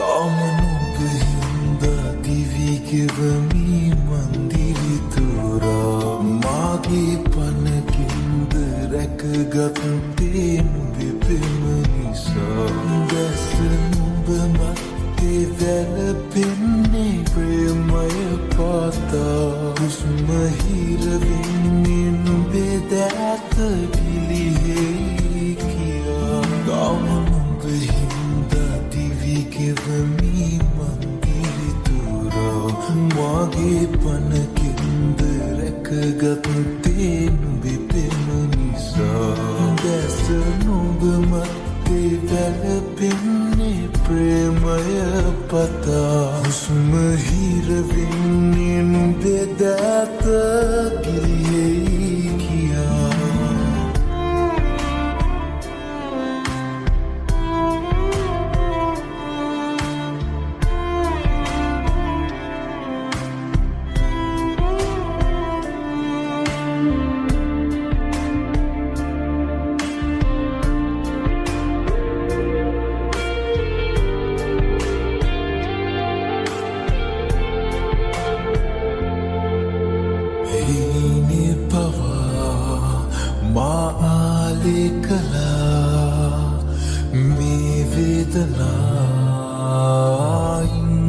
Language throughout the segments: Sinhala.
තාමනුබහින්ද දිවිගෙවමි මන්දිරිතුරා මාගේ පනකින්ද රැකගත්තේ නුඹේ පෙම නිසා දැස නුඹ මත්තේ වැළපෙන්නේ ප්‍රේමය පාතා හුස්ම හිරවෙන්නේ නුඹේ දෑත ගිලිහෙයි කියා තාමනුබහින්ද දිවිගෙවමි මන්දිරිතුරා මාගේ පනකින්ද රැකගත්තේ නුඹේ පෙම නිසා දැස නුඹ මත්තේ වැළපෙන්නේ ප්‍රේමය පතා හුස්ම හිරවෙන්නේ නුඹේ දෑත ගිලිහෙයි කියා දිවිගෙවමි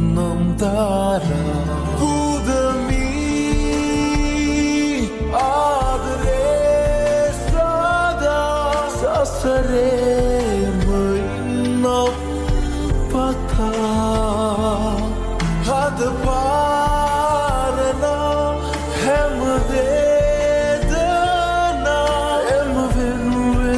මන්දිරිතුරා මාගේ පනකින්ද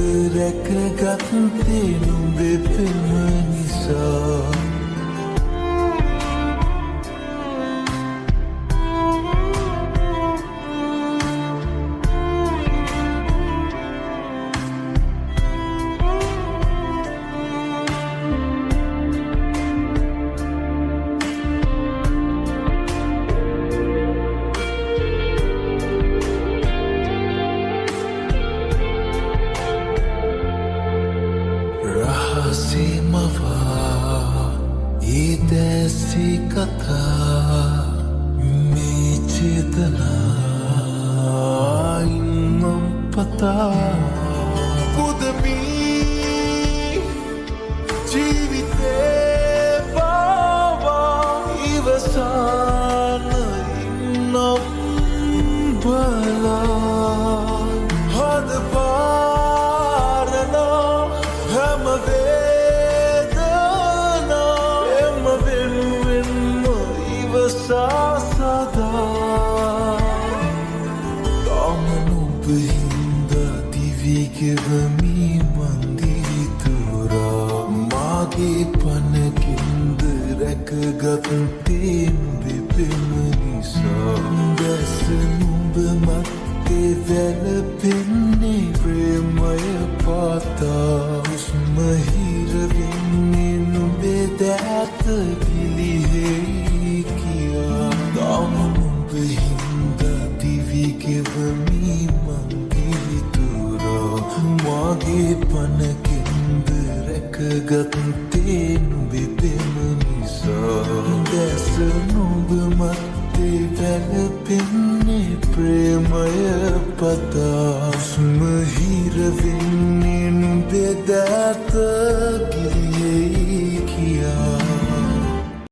රැකගත්තේ නුඹේ පෙම නිසා Pata, husma hira vinne nu bedata